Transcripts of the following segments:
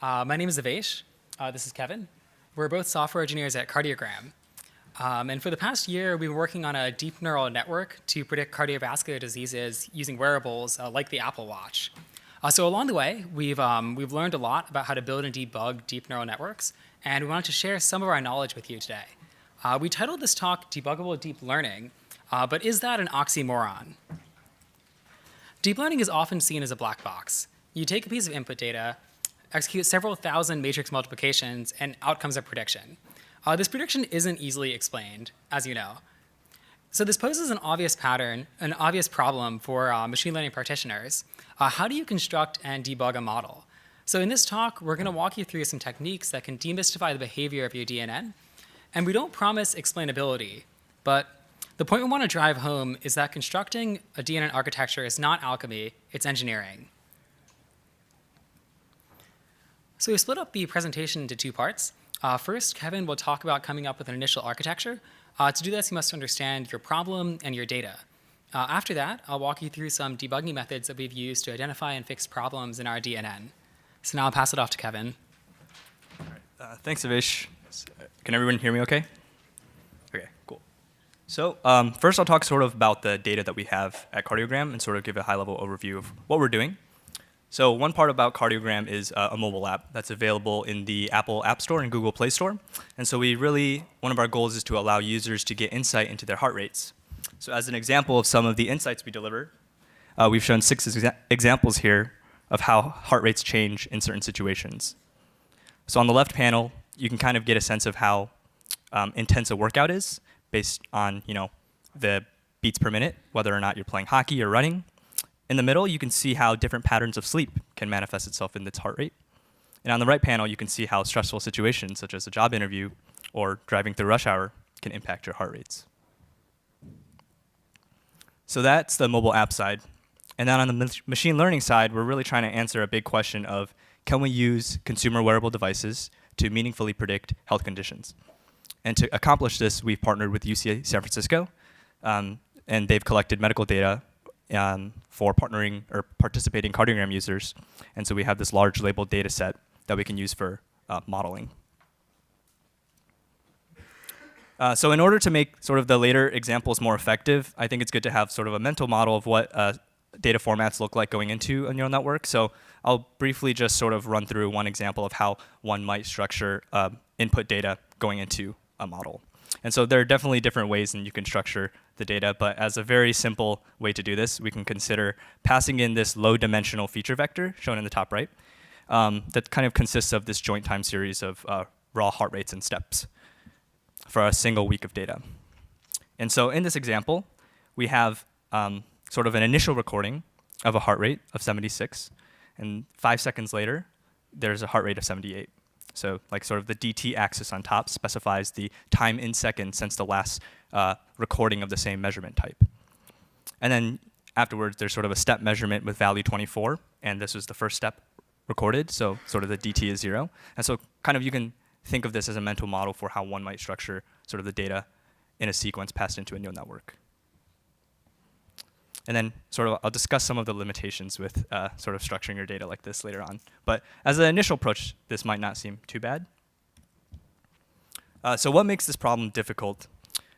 My name is Avesh. This is Kevin. We're both software engineers at Cardiogram. And for the past year, we've been working on a deep neural network to predict cardiovascular diseases using wearables like the Apple Watch. So along the way, we've learned a lot about how to build and debug deep neural networks, and we wanted to share some of our knowledge with you today. We titled this talk Debuggable Deep Learning, but is that an oxymoron? Deep learning is often seen as a black box. You take a piece of input data, execute several thousand matrix multiplications, and out comes a prediction. This prediction isn't easily explained, as you know. So this poses an obvious pattern, an obvious problem for machine learning practitioners. How do you construct and debug a model? So in this talk, we're going to walk you through some techniques that can demystify the behavior of your DNN. And we don't promise explainability, but the point we want to drive home is that constructing a DNN architecture is not alchemy, it's engineering. So we split up the presentation into two parts. First, Kevin will talk about coming up with an initial architecture. To do this, you must understand your problem and your data. After that, I'll walk you through some debugging methods that we've used to identify and fix problems in our DNN. So now I'll pass it off to Kevin. All right. Thanks, Avesh. Can everyone hear me okay? Okay, cool. So first I'll talk sort of about the data that we have at Cardiogram and sort of give a high-level overview of what we're doing. So one part about Cardiogram is a mobile app that's available in the Apple App Store and Google Play Store. And so one of our goals is to allow users to get insight into their heart rates. So as an example of some of the insights we deliver, we've shown 6 examples here of how heart rates change in certain situations. So on the left panel, you can kind of get a sense of how intense a workout is based on the beats per minute, whether or not you're playing hockey or running. In the middle, you can see how different patterns of sleep can manifest itself in its heart rate. And on the right panel, you can see how stressful situations, such as a job interview or driving through rush hour, can impact your heart rates. So that's the mobile app side. And then on the machine learning side, we're really trying to answer a big question of, can we use consumer wearable devices to meaningfully predict health conditions? And to accomplish this, we've partnered with UC San Francisco, and they've collected medical data for partnering or participating Cardiogram users. And so we have this large labeled data set that we can use for modeling. So in order to make sort of the later examples more effective, I think it's good to have sort of a mental model of what data formats look like going into a neural network. So I'll briefly just sort of run through one example of how one might structure input data going into a model. And so there are definitely different ways that you can structure the data, but as a very simple way to do this, we can consider passing in this low-dimensional feature vector, shown in the top right, that kind of consists of this joint time series of raw heart rates and steps for a single week of data. And so in this example, we have sort of an initial recording of a heart rate of 76, and 5 seconds later, there's a heart rate of 78. So like sort of the DT axis on top specifies the time in seconds since the last recording of the same measurement type. And then afterwards, there's sort of a step measurement with value 24, and this was the first step recorded, so sort of the DT is 0. And so kind of you can think of this as a mental model for how one might structure sort of the data in a sequence passed into a neural network. And then sort of I'll discuss some of the limitations with sort of structuring your data like this later on. But as an initial approach, this might not seem too bad. So what makes this problem difficult?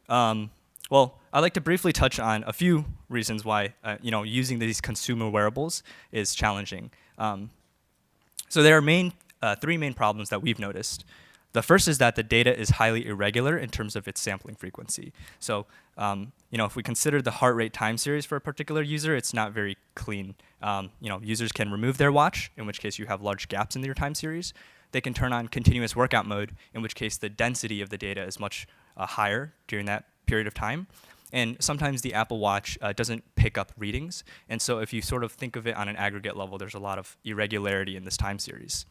Well, I'd like to briefly touch on a few reasons why using these consumer wearables is challenging. So there are 3 main problems that we've noticed. The first is that the data is highly irregular in terms of its sampling frequency. So if we consider the heart rate time series for a particular user, it's not very clean. Users can remove their watch, in which case you have large gaps in your time series. They can turn on continuous workout mode, in which case the density of the data is much higher during that period of time. And sometimes the Apple Watch doesn't pick up readings. And so if you sort of think of it on an aggregate level, there's a lot of irregularity in this time series.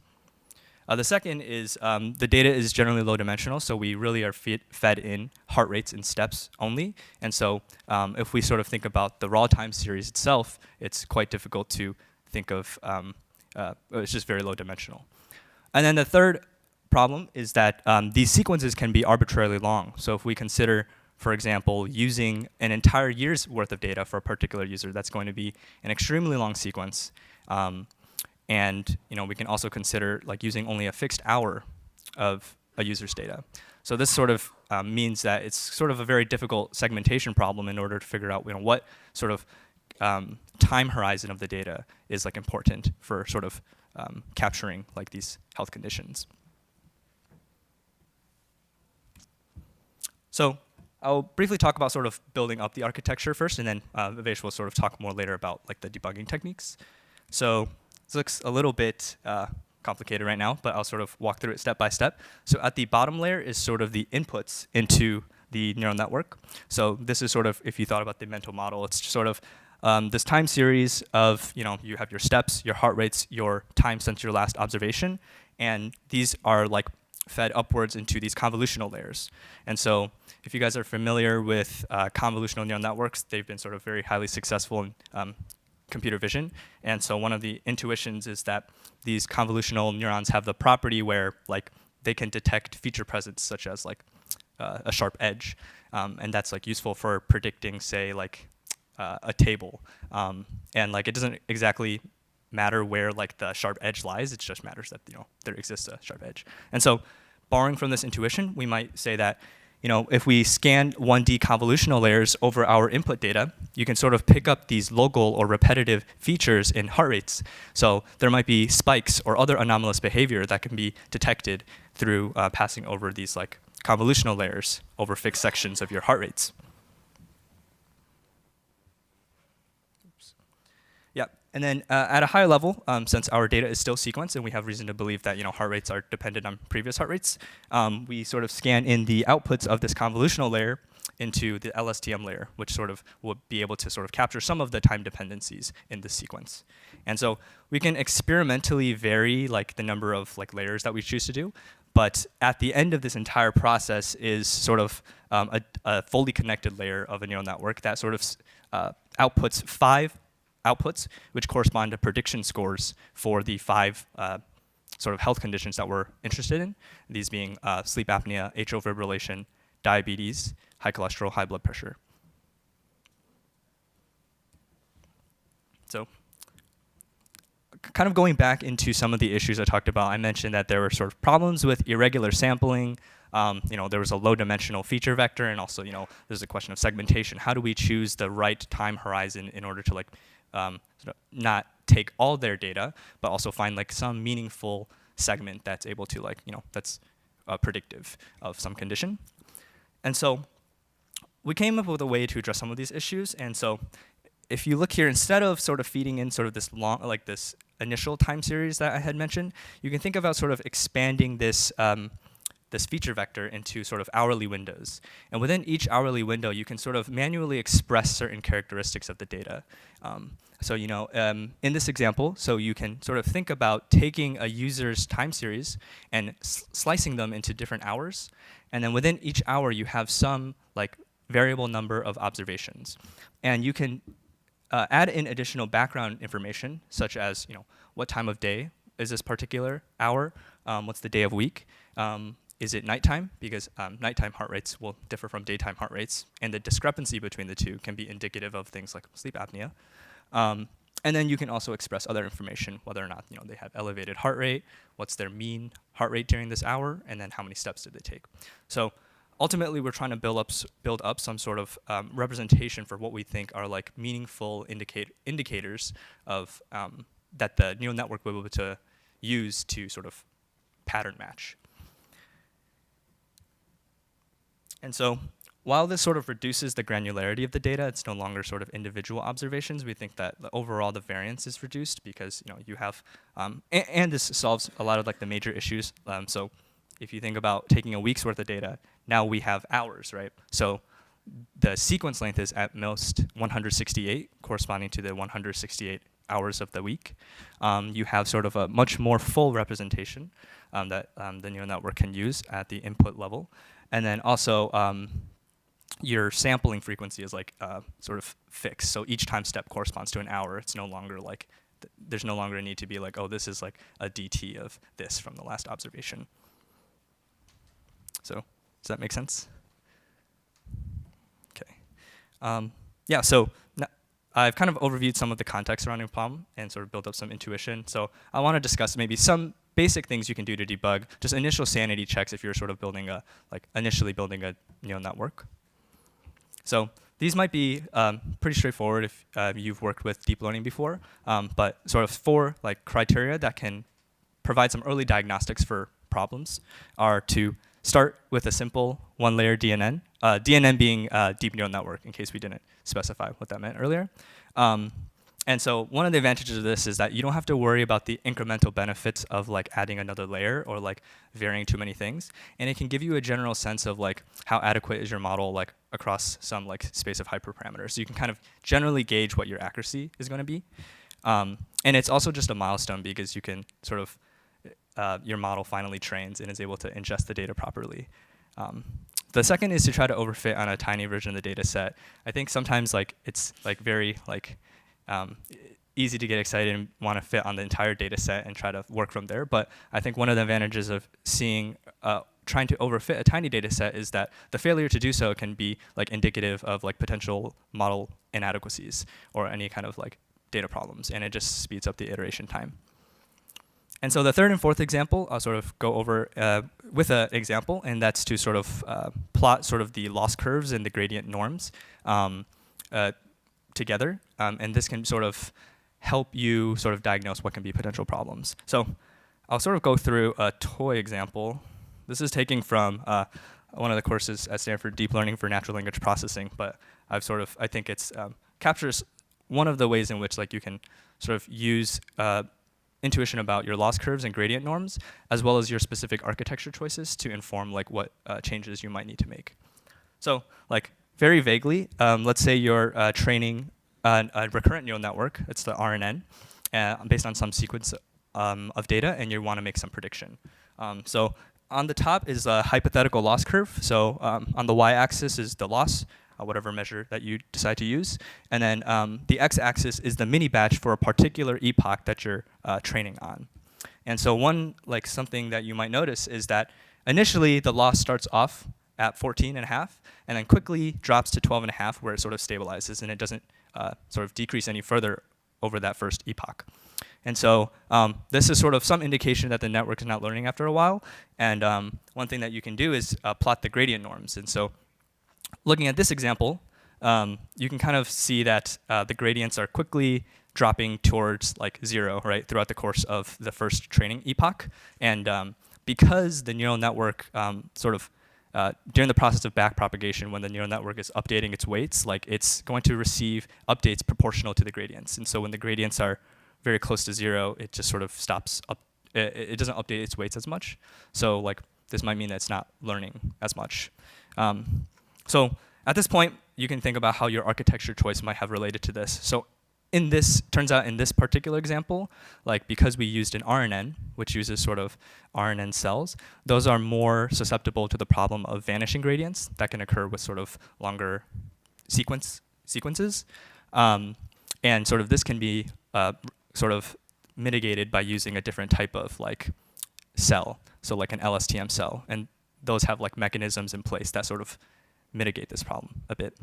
The second is the data is generally low dimensional, so we really are fed in heart rates and steps only. And so if we sort of think about the raw time series itself, it's quite difficult to think of, it's just very low dimensional. And then the third problem is that these sequences can be arbitrarily long. So if we consider, for example, using an entire year's worth of data for a particular user, that's going to be an extremely long sequence. And we can also consider like using only a fixed hour of a user's data. So this sort of means that it's sort of a very difficult segmentation problem in order to figure out what sort of time horizon of the data is like important for sort of capturing like these health conditions. So I'll briefly talk about sort of building up the architecture first, and then Avesh will sort of talk more later about like the debugging techniques. So this looks a little bit complicated right now, but I'll sort of walk through it step by step. So at the bottom layer is sort of the inputs into the neural network. So this is sort of, if you thought about the mental model, it's sort of this time series of, you have your steps, your heart rates, your time since your last observation, and these are like fed upwards into these convolutional layers. And so if you guys are familiar with convolutional neural networks, they've been sort of very highly successful in computer vision. And so one of the intuitions is that these convolutional neurons have the property where like they can detect feature presence, such as like a sharp edge. And that's like useful for predicting, say, like a table. And like it doesn't exactly matter where like the sharp edge lies. It just matters that there exists a sharp edge. And so borrowing from this intuition, we might say that if we scan 1D convolutional layers over our input data, you can sort of pick up these local or repetitive features in heart rates. So there might be spikes or other anomalous behavior that can be detected through passing over these like convolutional layers over fixed sections of your heart rates. Yeah, and then at a higher level, since our data is still sequenced and we have reason to believe that heart rates are dependent on previous heart rates, we sort of scan in the outputs of this convolutional layer into the LSTM layer, which sort of will be able to sort of capture some of the time dependencies in this sequence. And so we can experimentally vary like the number of like layers that we choose to do, but at the end of this entire process is sort of a fully connected layer of a neural network that sort of outputs 5 outputs, which correspond to prediction scores for the 5 sort of health conditions that we're interested in, these being sleep apnea, atrial fibrillation, diabetes, high cholesterol, high blood pressure. So kind of going back into some of the issues I talked about, I mentioned that there were sort of problems with irregular sampling. There was a low-dimensional feature vector, and also, there's a question of segmentation. How do we choose the right time horizon in order to like sort of not take all their data, but also find like some meaningful segment that's able to like that's predictive of some condition. And so we came up with a way to address some of these issues. And so if you look here, instead of sort of feeding in sort of this long, like this initial time series that I had mentioned, you can think about sort of expanding this this feature vector into sort of hourly windows. And within each hourly window, you can sort of manually express certain characteristics of the data. So in this example, so you can sort of think about taking a user's time series and slicing them into different hours. And then within each hour, you have some like variable number of observations. And you can add in additional background information, such as what time of day is this particular hour? What's the day of week? Is it nighttime? Because nighttime heart rates will differ from daytime heart rates, and the discrepancy between the two can be indicative of things like sleep apnea. And then you can also express other information, whether or not they have elevated heart rate, what's their mean heart rate during this hour, and then how many steps did they take. So ultimately, we're trying to build up some sort of representation for what we think are like meaningful indicators of that the neural network will be able to use to sort of pattern match. And so while this sort of reduces the granularity of the data, it's no longer sort of individual observations. We think that overall the variance is reduced because you have, and this solves a lot of like the major issues. So if you think about taking a week's worth of data, now we have hours, right? So the sequence length is at most 168, corresponding to the 168 hours of the week. You have sort of a much more full representation that the neural network can use at the input level. And then also, your sampling frequency is like sort of fixed. So each time step corresponds to an hour. It's no longer like, there's no longer a need to be like, oh, this is like a DT of this from the last observation. So does that make sense? Okay. Yeah, so I've kind of overviewed some of the context surrounding the problem and sort of built up some intuition. So I want to discuss maybe some basic things you can do to debug, just initial sanity checks if you're sort of building a, initially building a neural network. So these might be pretty straightforward if you've worked with deep learning before, but sort of 4 criteria that can provide some early diagnostics for problems are to start with a simple 1-layer DNN, DNN being deep neural network, in case we didn't specify what that meant earlier. And so one of the advantages of this is that you don't have to worry about the incremental benefits of adding another layer or varying too many things. And it can give you a general sense of how adequate is your model across some space of hyperparameters. So you can kind of generally gauge what your accuracy is going to be. And it's also just a milestone because you can sort of, your model finally trains and is able to ingest the data properly. The second is to try to overfit on a tiny version of the data set. I think sometimes it's very easy to get excited and want to fit on the entire data set and try to work from there. But I think one of the advantages of trying to overfit a tiny data set is that the failure to do so can be indicative of potential model inadequacies or any kind of data problems, and it just speeds up the iteration time. And so the third and fourth example, I'll sort of go over with an example, and that's to sort of plot sort of the loss curves and the gradient norms together. And this can sort of help you sort of diagnose what can be potential problems. So I'll sort of go through a toy example. This is taken from one of the courses at Stanford, Deep Learning for Natural Language Processing, but I think it's captures one of the ways in which you can sort of use intuition about your loss curves and gradient norms, as well as your specific architecture choices to inform what changes you might need to make. So very vaguely, let's say you're training a recurrent neural network, it's the RNN, based on some sequence of data, and you want to make some prediction. So on the top is a hypothetical loss curve. So on the y-axis is the loss, whatever measure that you decide to use. And then the x-axis is the mini batch for a particular epoch that you're training on. And so something that you might notice is that initially the loss starts off at 14.5 and then quickly drops to 12.5 where it sort of stabilizes and it doesn't sort of decrease any further over that first epoch. And so this is sort of some indication that the network is not learning after a while. And one thing that you can do is plot the gradient norms. And so looking at this example, you can kind of see that the gradients are quickly dropping towards 0, right, throughout the course of the first training epoch. And because the neural network during the process of backpropagation, when the neural network is updating its weights, it's going to receive updates proportional to the gradients. And so when the gradients are very close to 0, it just sort of stops up. It doesn't update its weights as much. So this might mean that it's not learning as much. So at this point, you can think about how your architecture choice might have related to this. So turns out in this particular example, because we used an RNN, which uses sort of RNN cells, those are more susceptible to the problem of vanishing gradients that can occur with sort of longer sequences. And sort of this can be sort of mitigated by using a different type of cell, so an LSTM cell. And those have mechanisms in place that sort of mitigate this problem a bit.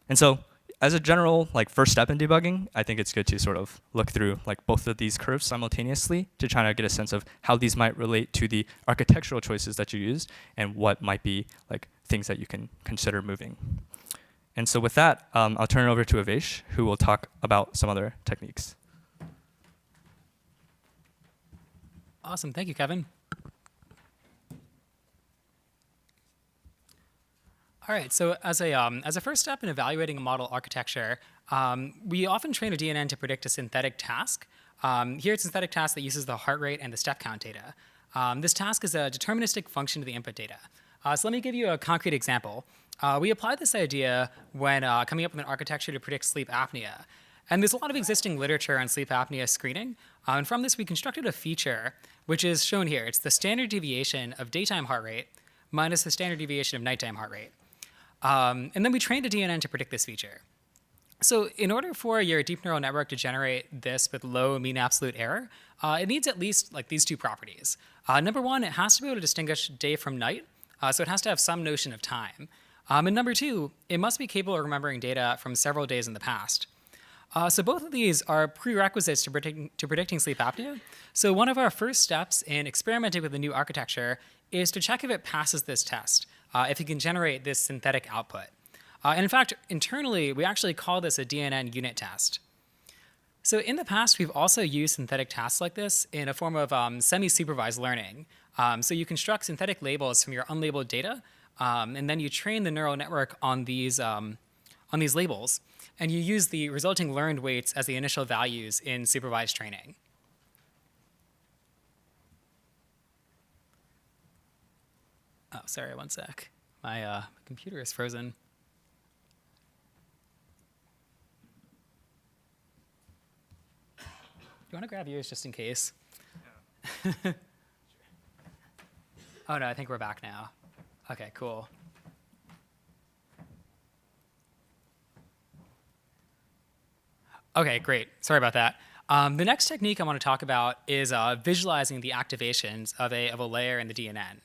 And so as a general first step in debugging, I think it's good to sort of look through both of these curves simultaneously to try to get a sense of how these might relate to the architectural choices that you use and what might be things that you can consider moving. And so with that, I'll turn it over to Avesh, who will talk about some other techniques. Awesome. Thank you, Kevin. All right, so as a first step in evaluating a model architecture, we often train a DNN to predict a synthetic task. Here it's a synthetic task that uses the heart rate and the step count data. This task is a deterministic function to the input data. So let me give you a concrete example. We applied this idea when coming up with an architecture to predict sleep apnea. And there's a lot of existing literature on sleep apnea screening. And from this, we constructed a feature, which is shown here. It's the standard deviation of daytime heart rate minus the standard deviation of nighttime heart rate. And then we trained a DNN to predict this feature. So in order for your deep neural network to generate this with low mean absolute error, it needs at least these 2 properties. Number one, it has to be able to distinguish day from night. So it has to have some notion of time. And number two, it must be capable of remembering data from several days in the past. So both of these are prerequisites to predicting sleep apnea. So one of our first steps in experimenting with the new architecture is to check if it passes this test, if it can generate this synthetic output. And in fact, internally, we actually call this a DNN unit test. So in the past, we've also used synthetic tasks like this in a form of semi-supervised learning. So you construct synthetic labels from your unlabeled data, and then you train the neural network on these labels, and you use the resulting learned weights as the initial values in supervised training. Oh, sorry, one sec. My computer is frozen. You want to grab yours just in case? Yeah. Oh, no, I think we're back now. OK, cool. OK, great. Sorry about that. The next technique I want to talk about is visualizing the activations of a layer in the DNN.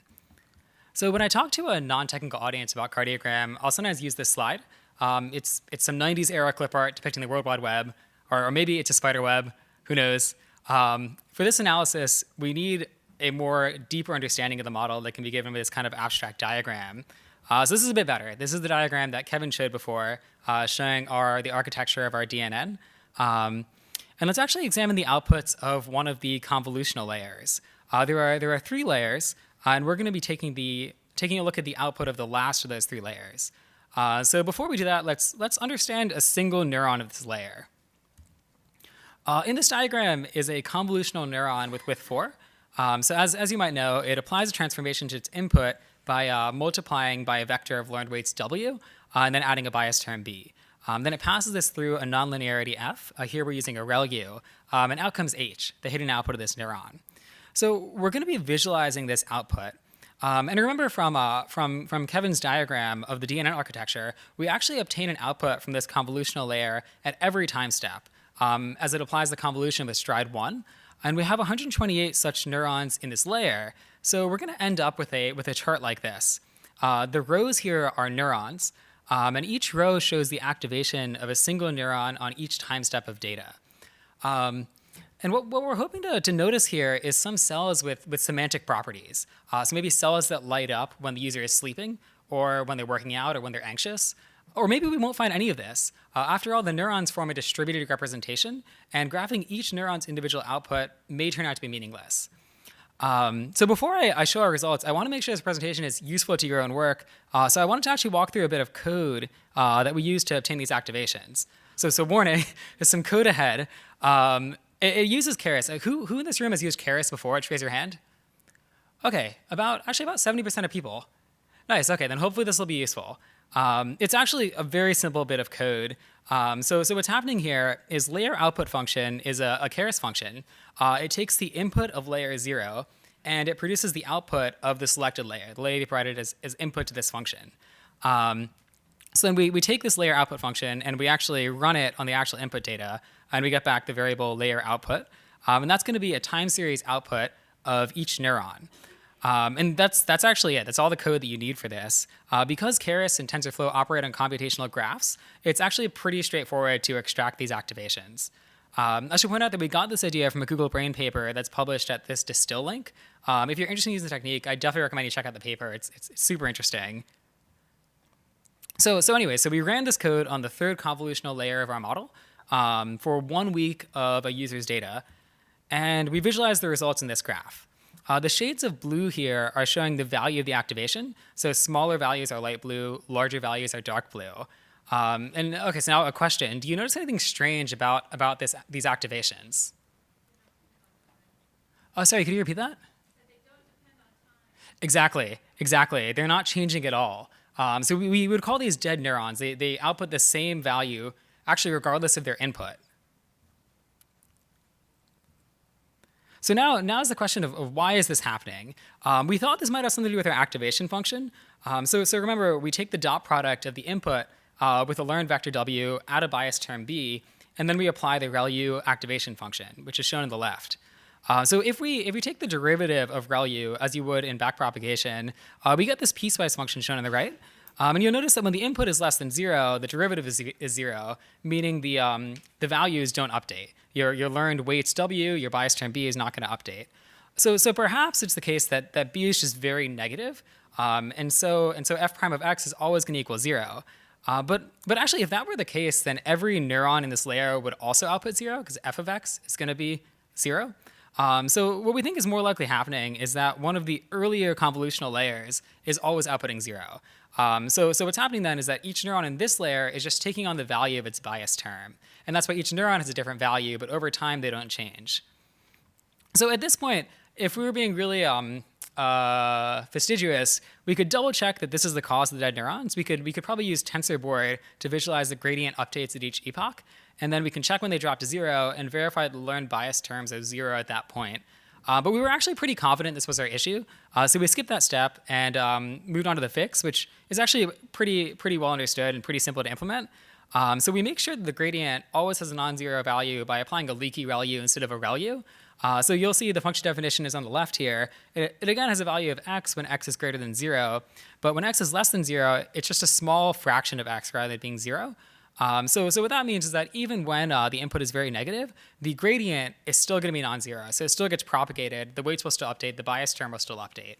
So when I talk to a non-technical audience about Cardiogram, I'll sometimes use this slide. It's some 90s era clip art depicting the World Wide Web, or maybe it's a spider web. Who knows? For this analysis, we need a more deeper understanding of the model that can be given with this kind of abstract diagram. So this is a bit better. This is the diagram that Kevin showed before, showing the architecture of our DNN. And let's actually examine the outputs of one of the convolutional layers. There are 3 layers, and we're going to be taking a look at the output of the last of those 3 layers. So before we do that, let's understand a single neuron of this layer. In this diagram is a convolutional neuron with width 4. So as you might know, it applies a transformation to its input by multiplying by a vector of learned weights W, and then adding a bias term B. Then it passes this through a nonlinearity F. Here we're using a ReLU, and out comes H, the hidden output of this neuron. So we're going to be visualizing this output. And remember from Kevin's diagram of the DNN architecture, we actually obtain an output from this convolutional layer at every time step, as it applies the convolution with stride 1. And we have 128 such neurons in this layer. So we're going to end up with a chart like this. The rows here are neurons, and each row shows the activation of a single neuron on each time step of data. And what we're hoping to notice here is some cells with semantic properties. So maybe cells that light up when the user is sleeping, or when they're working out, or when they're anxious. Or maybe we won't find any of this. After all, the neurons form a distributed representation, and graphing each neuron's individual output may turn out to be meaningless. So before I show our results, I want to make sure this presentation is useful to your own work. So I wanted to actually walk through a bit of code that we use to obtain these activations. So warning, there's some code ahead. It uses Keras. Who in this room has used Keras before? Just raise your hand. OK, about 70% of people. Nice. OK, then hopefully this will be useful. It's actually a very simple bit of code. So what's happening here is layer output function is a Keras function. It takes the input of layer 0, and it produces the output of the selected layer, the layer provided as input to this function. So then we take this layer output function, and we actually run it on the actual input data, and we get back the variable layer output. And that's going to be a time series output of each neuron. And that's actually it. That's all the code that you need for this. Because Keras and TensorFlow operate on computational graphs, it's actually pretty straightforward to extract these activations. I should point out that we got this idea from a Google Brain paper that's published at this distill link. If you're interested in using the technique, I definitely recommend you check out the paper. It's super interesting. So we ran this code on the 3rd convolutional layer of our model for 1 week of a user's data, and we visualized the results in this graph. The shades of blue here are showing the value of the activation. So smaller values are light blue, larger values are dark blue. And OK, so now a question. Do you notice anything strange about these activations? Oh, sorry, could you repeat that? Exactly. They're not changing at all. So we would call these dead neurons. They output the same value, actually regardless of their input. So now is the question of why is this happening? We thought this might have something to do with our activation function. So remember, we take the dot product of the input with a learned vector W, add a bias term B, and then we apply the ReLU activation function, which is shown on the left. So if we take the derivative of ReLU as you would in backpropagation, we get this piecewise function shown on the right. And you'll notice that when the input is less than 0, the derivative is 0, meaning the values don't update. Your learned weights W, your bias term B is not going to update. So perhaps it's the case that B is just very negative, and so f prime of x is always going to equal 0. But actually, if that were the case, then every neuron in this layer would also output 0, because f of x is going to be 0. So what we think is more likely happening is that one of the earlier convolutional layers is always outputting 0. So what's happening then is that each neuron in this layer is just taking on the value of its bias term. And that's why each neuron has a different value, but over time they don't change. So at this point, if we were being really fastidious, we could double check that this is the cause of the dead neurons. We could probably use TensorBoard to visualize the gradient updates at each epoch. And then we can check when they drop to 0 and verify the learned bias terms are 0 at that point. But we were actually pretty confident this was our issue. So we skipped that step and moved on to the fix, which is actually pretty well understood and pretty simple to implement. So we make sure that the gradient always has a non-zero value by applying a leaky ReLU instead of a ReLU. So you'll see the function definition is on the left here. It again has a value of x when x is greater than 0. But when x is less than 0, it's just a small fraction of x rather than being 0. So what that means is that even when the input is very negative, the gradient is still going to be non-zero. So it still gets propagated. The weights will still update. The bias term will still update.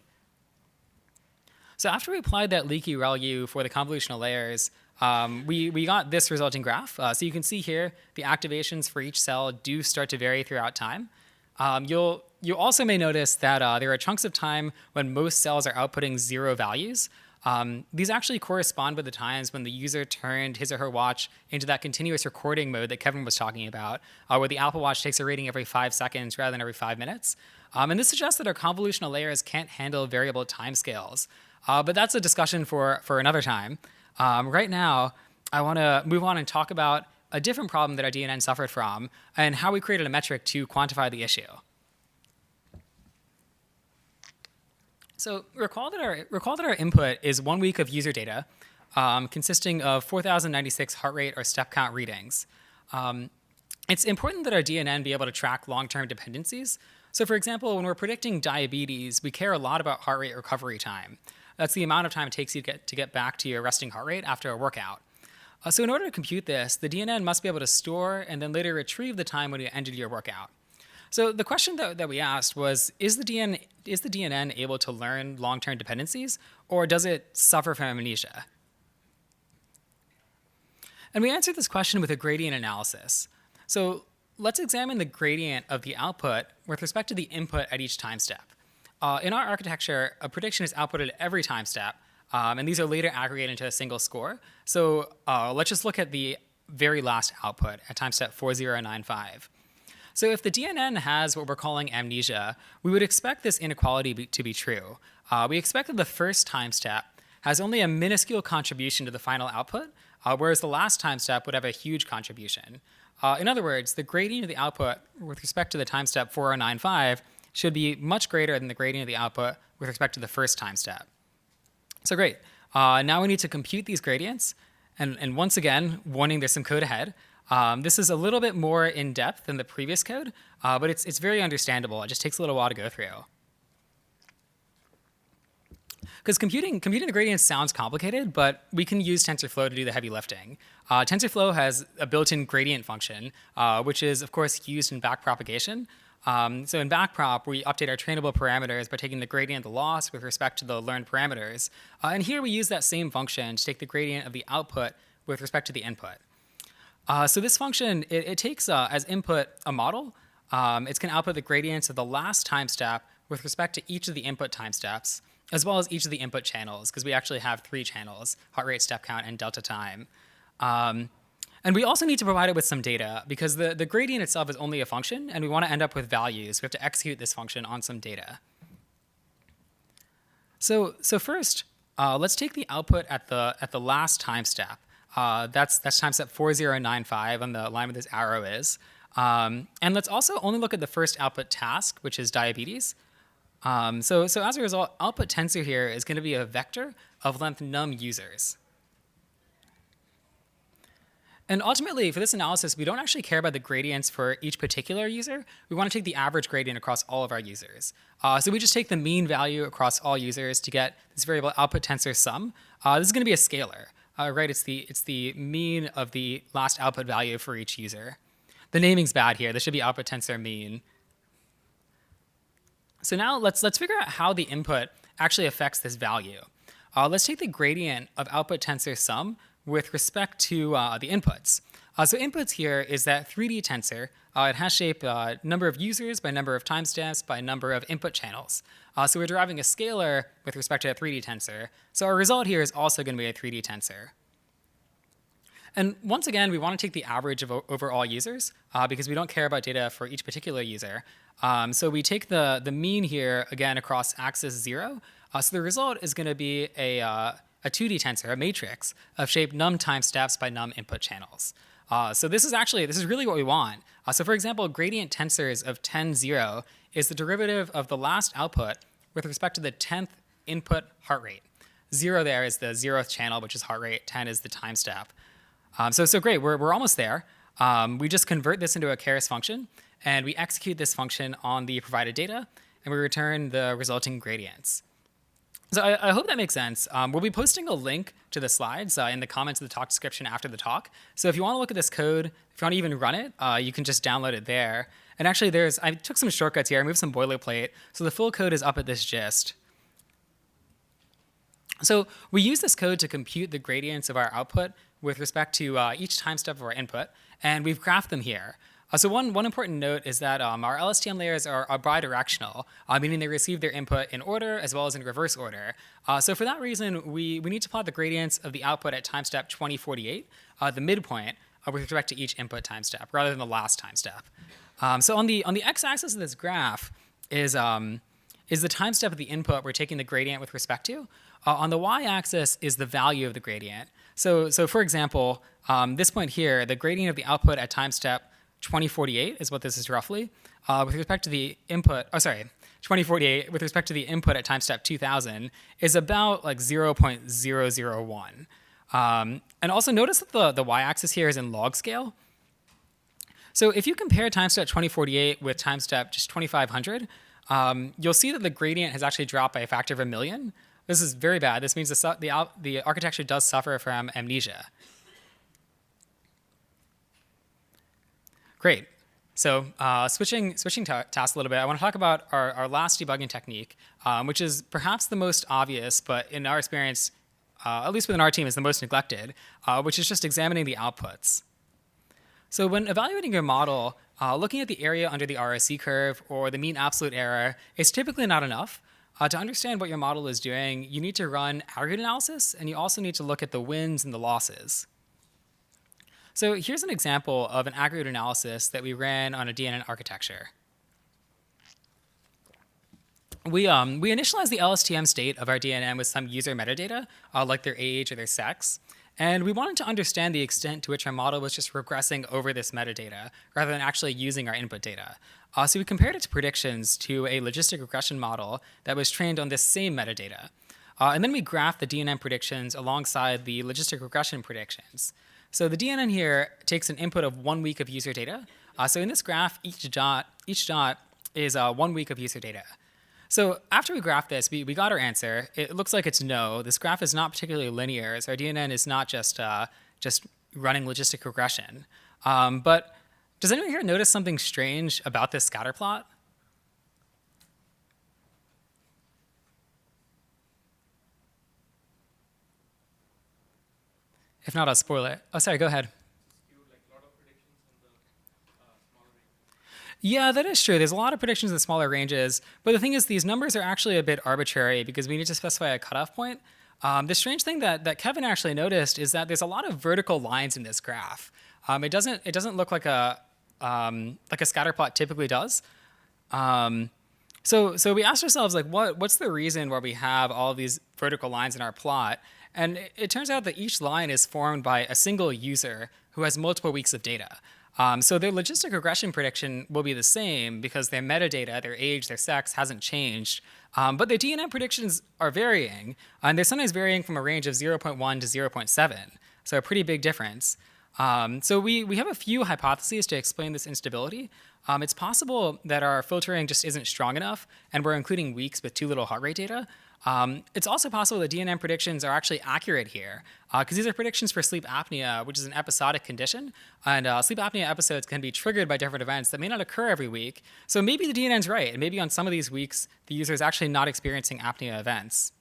So after we applied that leaky ReLU for the convolutional layers, we got this resulting graph. So you can see here the activations for each cell do start to vary throughout time. You also may notice that there are chunks of time when most cells are outputting 0 values. These actually correspond with the times when the user turned his or her watch into that continuous recording mode that Kevin was talking about, where the Apple Watch takes a reading every 5 seconds rather than every 5 minutes. And this suggests that our convolutional layers can't handle variable timescales. But that's a discussion for another time. Right now, I want to move on and talk about a different problem that our DNN suffered from and how we created a metric to quantify the issue. So recall that our input is 1 week of user data, consisting of 4,096 heart rate or step count readings. It's important that our DNN be able to track long-term dependencies. So for example, when we're predicting diabetes, we care a lot about heart rate recovery time. That's the amount of time it takes you to get back to your resting heart rate after a workout. So in order to compute this, the DNN must be able to store and then later retrieve the time when you ended your workout. So the question that we asked was, is the DNN able to learn long-term dependencies, or does it suffer from amnesia? And we answered this question with a gradient analysis. So let's examine the gradient of the output with respect to the input at each time step. In our architecture, a prediction is outputted every time step, and these are later aggregated into a single score. So let's just look at the very last output at time step 4095. So if the DNN has what we're calling amnesia, we would expect this inequality to be true. We expect that the first time step has only a minuscule contribution to the final output, whereas the last time step would have a huge contribution. In other words, the gradient of the output with respect to the time step 4095 should be much greater than the gradient of the output with respect to the first time step. So great. Now we need to compute these gradients. And once again, warning, there's some code ahead. This is a little bit more in depth than the previous code, but it's very understandable. It just takes a little while to go through. Because computing the gradients sounds complicated, but we can use TensorFlow to do the heavy lifting. TensorFlow has a built-in gradient function, which is, of course, used in backpropagation. So in backprop, we update our trainable parameters by taking the gradient of the loss with respect to the learned parameters. And here we use that same function to take the gradient of the output with respect to the input. So this function, it takes as input a model. It's going to output the gradients of the last time step with respect to each of the input time steps, as well as each of the input channels, because we actually have 3 channels: heart rate, step count, and delta time. And we also need to provide it with some data, because the gradient itself is only a function, and we want to end up with values. We have to execute this function on some data. So first, let's take the output at the last time step. That's time step 4095 on the line where this arrow is. And let's also only look at the first output task, which is diabetes. So as a result, output tensor here is going to be a vector of length num users. And ultimately, for this analysis, we don't actually care about the gradients for each particular user. We want to take the average gradient across all of our users. So we just take the mean value across all users to get this variable output tensor sum. This is going to be a scalar, right? It's the mean of the last output value for each user. The naming's bad here. This should be output tensor mean. So now let's figure out how the input actually affects this value. Let's take the gradient of output tensor sum with respect to the inputs. So inputs here is that 3D tensor. It has shape number of users by number of timestamps by number of input channels. So we're deriving a scalar with respect to a 3D tensor. So our result here is also going to be a 3D tensor. And once again, we want to take the average of over all users because we don't care about data for each particular user. So we take the mean here, again, across axis 0. So the result is going to be a 2D tensor, a matrix of shape num time steps by num input channels. So this is really what we want. So for example, gradient tensors of 10, 0 is the derivative of the last output with respect to the 10th input heart rate. 0 there is the 0th channel, which is heart rate. 10 is the time step. So great, we're almost there. We just convert this into a Keras function, and we execute this function on the provided data, and we return the resulting gradients. So I hope that makes sense. We'll be posting a link to the slides in the comments of the talk description after the talk. So if you want to look at this code, if you want to even run it, you can just download it there. And actually, I took some shortcuts here. I moved some boilerplate. So the full code is up at this gist. So we use this code to compute the gradients of our output with respect to each time step of our input. And we've graphed them here. So one important note is that our LSTM layers are bidirectional, meaning they receive their input in order as well as in reverse order. So for that reason, we need to plot the gradients of the output at time step 2048, the midpoint, with respect to each input time step, rather than the last time step. So on the x-axis of this graph is the time step of the input we're taking the gradient with respect to. On the y-axis is the value of the gradient. So for example, this point here, the gradient of the output at time step 2048 is what this is roughly. With respect to the input, 2048 with respect to the input at time step 2000 is about like 0.001. And also notice that the y-axis here is in log scale. So if you compare time step 2048 with time step just 2500, you'll see that the gradient has actually dropped by a factor of 1,000,000. This is very bad. This means the architecture does suffer from amnesia. Great. So switching tasks a little bit, I want to talk about our last debugging technique, which is perhaps the most obvious, but in our experience, at least within our team, is the most neglected, which is just examining the outputs. So when evaluating your model, looking at the area under the ROC curve or the mean absolute error is typically not enough. To understand what your model is doing, you need to run aggregate analysis, and you also need to look at the wins and the losses. So here's an example of an aggregate analysis that we ran on a DNN architecture. We initialized the LSTM state of our DNN with some user metadata, like their age or their sex. And we wanted to understand the extent to which our model was just regressing over this metadata, rather than actually using our input data. So we compared its predictions to a logistic regression model that was trained on this same metadata. And then we graphed the DNN predictions alongside the logistic regression predictions. So the DNN here takes an input of 1 week of user data. So in this graph, each dot is 1 week of user data. So after we graphed this, we got our answer. It looks like it's no. This graph is not particularly linear, so our DNN is not just running logistic regression. But does anyone here notice something strange about this scatter plot? If not, I'll spoil it. Oh, sorry, go ahead. Yeah, that is true. There's a lot of predictions in smaller ranges. But the thing is, these numbers are actually a bit arbitrary because we need to specify a cutoff point. The strange thing that Kevin actually noticed is that there's a lot of vertical lines in this graph. It doesn't look like a scatter plot typically does. So we asked ourselves, like, what's the reason why we have all of these vertical lines in our plot? And it turns out that each line is formed by a single user who has multiple weeks of data. So their logistic regression prediction will be the same because their metadata, their age, their sex hasn't changed. But their DNN predictions are varying, and they're sometimes varying from a range of 0.1 to 0.7, so a pretty big difference. So we have a few hypotheses to explain this instability. It's possible that our filtering just isn't strong enough, and we're including weeks with too little heart rate data. It's also possible that DNN predictions are actually accurate here, because these are predictions for sleep apnea, which is an episodic condition, and sleep apnea episodes can be triggered by different events that may not occur every week. So maybe the DNN's right, and maybe on some of these weeks, the user is actually not experiencing apnea events.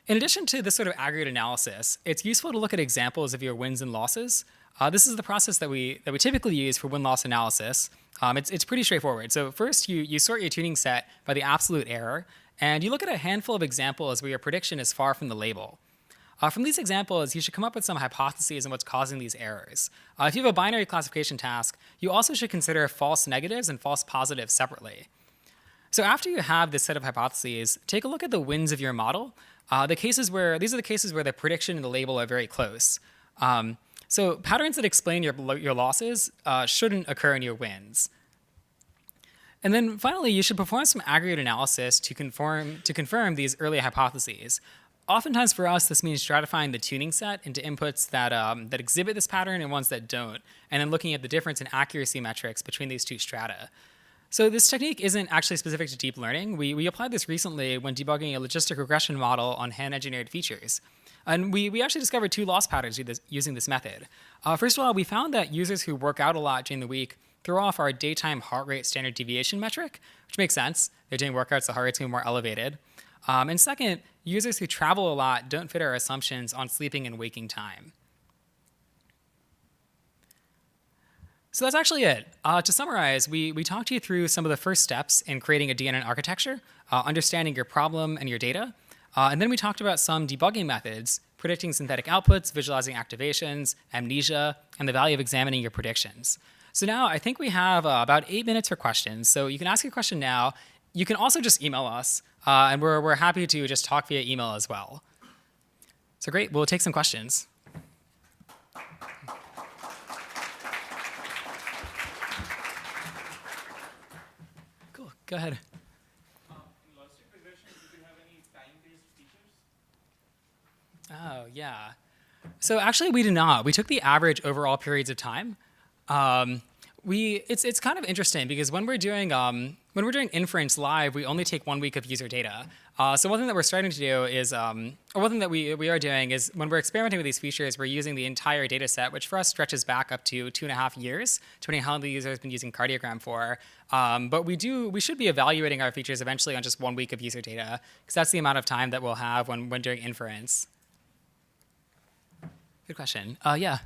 In addition to this sort of aggregate analysis, it's useful to look at examples of your wins and losses. This is the process that we typically use for win-loss analysis. It's pretty straightforward. So first, you sort your tuning set by the absolute error, and you look at a handful of examples where your prediction is far from the label. From these examples, you should come up with some hypotheses on what's causing these errors. If you have a binary classification task, you also should consider false negatives and false positives separately. So after you have this set of hypotheses, take a look at the wins of your model. These are the cases where the prediction and the label are very close. So patterns that explain your losses shouldn't occur in your wins. And then finally, you should perform some aggregate analysis to confirm these early hypotheses. Oftentimes for us, this means stratifying the tuning set into inputs that exhibit this pattern and ones that don't, and then looking at the difference in accuracy metrics between these two strata. So this technique isn't actually specific to deep learning. We applied this recently when debugging a logistic regression model on hand-engineered features. And we actually discovered two loss patterns using this method. First of all, we found that users who work out a lot during the week throw off our daytime heart rate standard deviation metric, which makes sense. They're doing workouts, the heart rate's going to be more elevated. And second, users who travel a lot don't fit our assumptions on sleeping and waking time. So that's actually it. To summarize, we talked you through some of the first steps in creating a DNN architecture, understanding your problem and your data. And then we talked about some debugging methods, predicting synthetic outputs, visualizing activations, amnesia, and the value of examining your predictions. So now I think we have about 8 minutes for questions. So you can ask your question now. You can also just email us, and we're happy to just talk via email as well. So great, we'll take some questions. Cool, go ahead. In logistic regression, do you have any time-based features? Oh, yeah. So actually, we do not. We took the average overall periods of time. It's kind of interesting because when we're doing inference live, we only take 1 week of user data. So one thing that we're starting to do is, or one thing that we are doing is when we're experimenting with these features, we're using the entire data set, which for us stretches back up to 2.5 years, depending on how long the user has been using Cardiogram for. But we should be evaluating our features eventually on just 1 week of user data, because that's the amount of time that we'll have when doing inference. Good question. Yeah.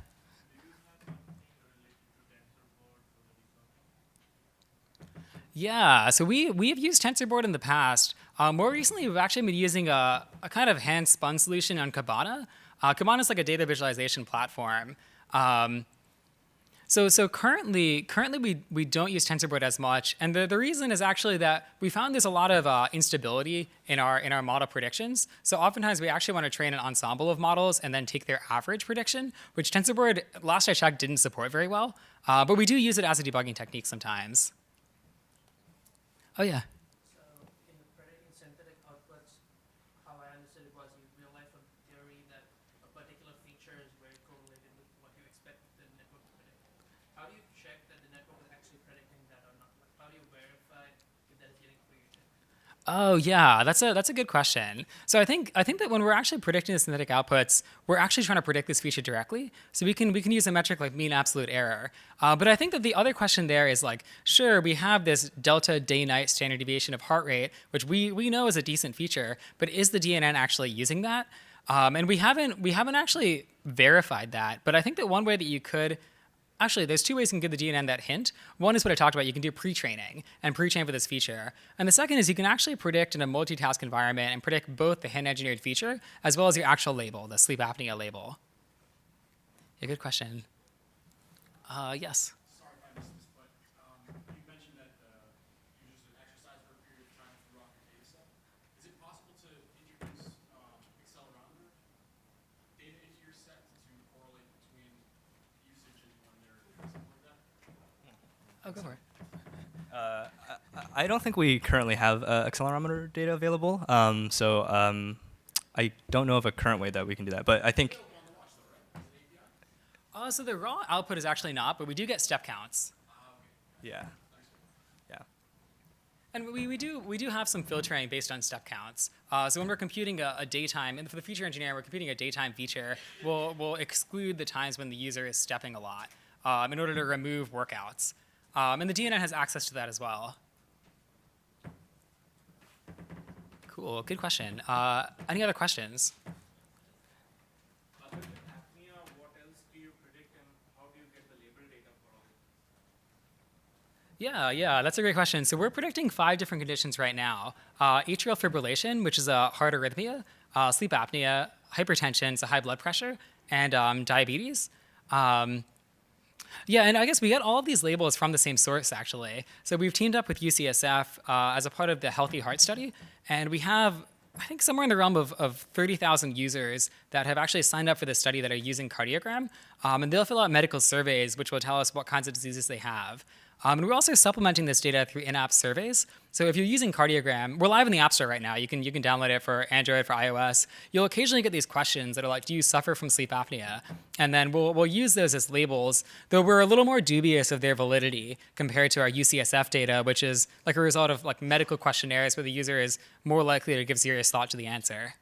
Yeah, so we've used TensorBoard in the past. More recently, we've actually been using a kind of hand-spun solution on Kibana. Kibana is like a data visualization platform. So currently we don't use TensorBoard as much, and the reason is actually that we found there's a lot of instability in our model predictions. So oftentimes we actually want to train an ensemble of models and then take their average prediction, which TensorBoard, last I checked, didn't support very well. But we do use it as a debugging technique sometimes. Oh yeah. So in predicting synthetic outputs, how I understood it was you realize from theory that a particular feature is very correlated with what you expect the network to predict. How do you check that the network is actually predicting that or not? Like, how do you verify if that is getting created? Oh yeah, that's a good question. So I think that when we're actually predicting the synthetic outputs, we're actually trying to predict this feature directly. So we can use a metric like mean absolute error. But I think that the other question there is like, sure, we have this delta day-night standard deviation of heart rate, which we know is a decent feature, but is the DNN actually using that? And we haven't actually verified that. But I think that one way that you could actually, there's two ways you can give the DNN that hint. One is what I talked about. You can do pre-training and pre-train for this feature. And the second is you can actually predict in a multitask environment and predict both the hand-engineered feature as well as your actual label, the sleep apnea label. Yeah, good question. Yes. Sorry if I missed this, but you mentioned that you use an exercise for a period of time throughout your data set. Is it possible to introduce accelerometer data into your set to correlate between usage and when they're something like that? Oh, go for it. I don't think we currently have accelerometer data available. I don't know of a current way that we can do that. But I think So the raw output is actually not, but we do get step counts. Yeah. Yeah. And we do have some filtering based on step counts. So when we're computing a daytime, and for the feature engineer, we're computing a daytime feature, we'll exclude the times when the user is stepping a lot in order to remove workouts. And the DNN has access to that as well. Cool, good question. Any other questions? Other than apnea, what else do you predict and how do you get the label data for all? Yeah, that's a great question. So we're predicting 5 different conditions right now. Atrial fibrillation, which is a heart arrhythmia, sleep apnea, hypertension, so high blood pressure, and diabetes. Yeah, and I guess we get all of these labels from the same source, actually. So we've teamed up with UCSF as a part of the Healthy Heart Study, and we have, I think, somewhere in the realm of 30,000 users that have actually signed up for this study that are using Cardiogram, and they'll fill out medical surveys, which will tell us what kinds of diseases they have. And we're also supplementing this data through in-app surveys. So if you're using Cardiogram, we're live in the App Store right now. You can download it for Android, for iOS. You'll occasionally get these questions that are like, do you suffer from sleep apnea? And then we'll use those as labels, though we're a little more dubious of their validity compared to our UCSF data, which is like a result of like medical questionnaires where the user is more likely to give serious thought to the answer.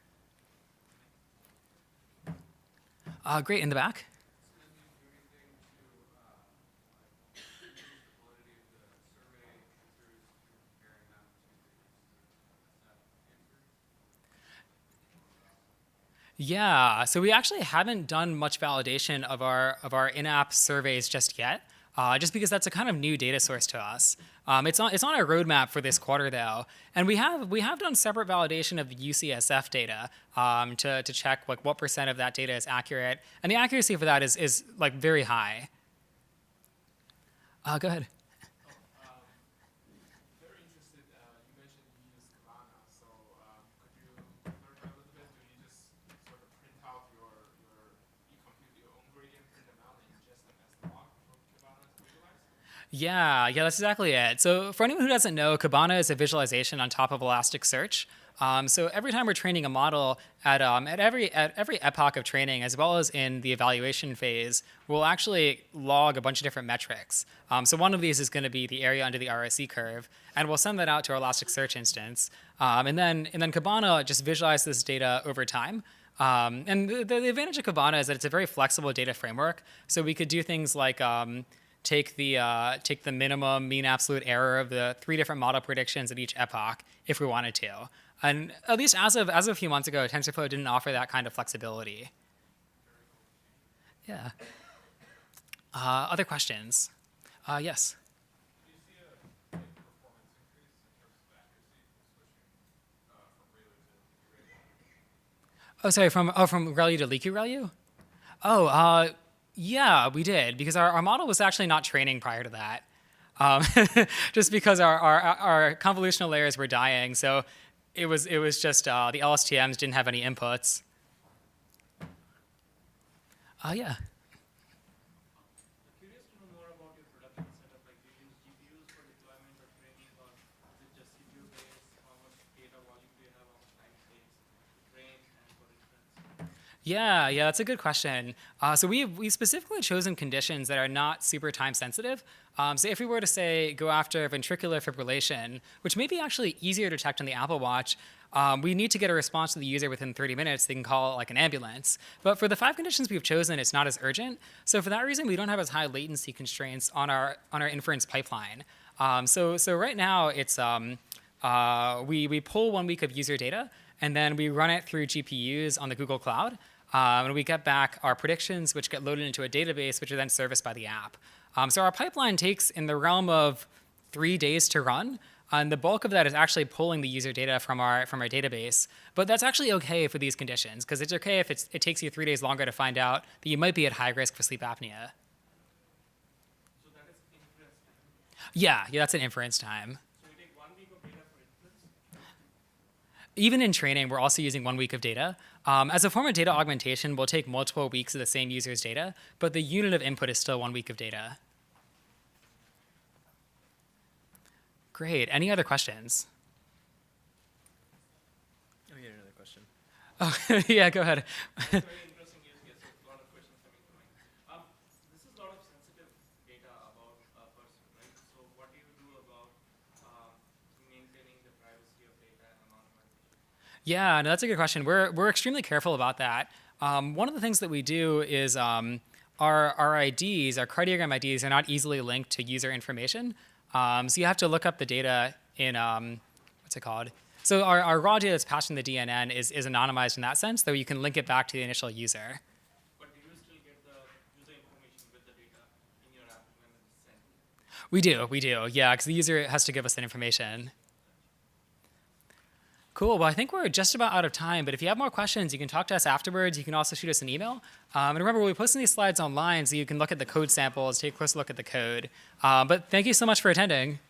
Great, in the back. Yeah, so we actually haven't done much validation of our in-app surveys just yet, just because that's a kind of new data source to us. It's on our roadmap for this quarter though, and we have done separate validation of the UCSF data to check like what % of that data is accurate, and the accuracy for that is like very high. Go ahead. Very interested. You mentioned you use Kavana, so could you clarify a little bit? Do you just sort of print out you compute your own gradient, print them out, and ingest them as log for Kavana to visualize? Yeah, that's exactly it. So for anyone who doesn't know, Kibana is a visualization on top of Elasticsearch. So every time we're training a model at every epoch of training, as well as in the evaluation phase, we'll actually log a bunch of different metrics. So one of these is going to be the area under the ROC curve, and we'll send that out to our Elasticsearch instance. And then Kibana just visualizes this data over time. And the advantage of Kibana is that it's a very flexible data framework. So we could do things like take the minimum, mean, absolute error of the 3 different model predictions at each epoch if we wanted to. And at least as of a few months ago, TensorFlow didn't offer that kind of flexibility. Yeah. Other questions? Yes. Do you see a big performance increase in terms of accuracy switching from ReLU to ReLU? Oh, sorry, from ReLU to leaky ReLU? Oh, yeah, we did, because our model was actually not training prior to that. Just because our convolutional layers were dying, so it was just the LSTMs didn't have any inputs. Yeah. Curious to know more about your production setup. Like, do you use GPUs for deployment or training, or is it just CPU based? How much data volume do you have? How much time it takes to train and for inference? Yeah, that's a good question. So we've specifically chosen conditions that are not super time sensitive. So if we were to say go after ventricular fibrillation, which may be actually easier to detect on the Apple Watch, we need to get a response to the user within 30 minutes. They can call like an ambulance. But for the 5 conditions we've chosen, it's not as urgent. So for that reason, we don't have as high latency constraints on our inference pipeline. So right now, it's we pull 1 week of user data, and then we run it through GPUs on the Google Cloud. And we get back our predictions, which get loaded into a database, which are then serviced by the app. So our pipeline takes in the realm of 3 days to run, and the bulk of that is actually pulling the user data from our database. But that's actually okay for these conditions, because it's okay if it takes you 3 days longer to find out that you might be at high risk for sleep apnea. So that is inference time. Yeah, that's an inference time. So you take 1 week of data for inference? Even in training, we're also using 1 week of data. As a form of data augmentation, we'll take multiple weeks of the same user's data, but the unit of input is still 1 week of data. Great. Any other questions? Let me get another question. Oh, yeah, go ahead. Very interesting use case. A lot of questions coming to mind. Yeah, no, that's a good question. We're extremely careful about that. One of the things that we do is our IDs, our cardiogram IDs, are not easily linked to user information. So you have to look up the data in what's it called? So our raw data that's passed in the DNN is anonymized in that sense, though you can link it back to the initial user. But do you still get the user information with the data in your app when it's sent? We do, yeah, because the user has to give us that information. Cool. Well, I think we're just about out of time, but if you have more questions, you can talk to us afterwards. You can also shoot us an email. And remember, we'll be posting these slides online so you can look at the code samples, take a closer look at the code. But thank you so much for attending.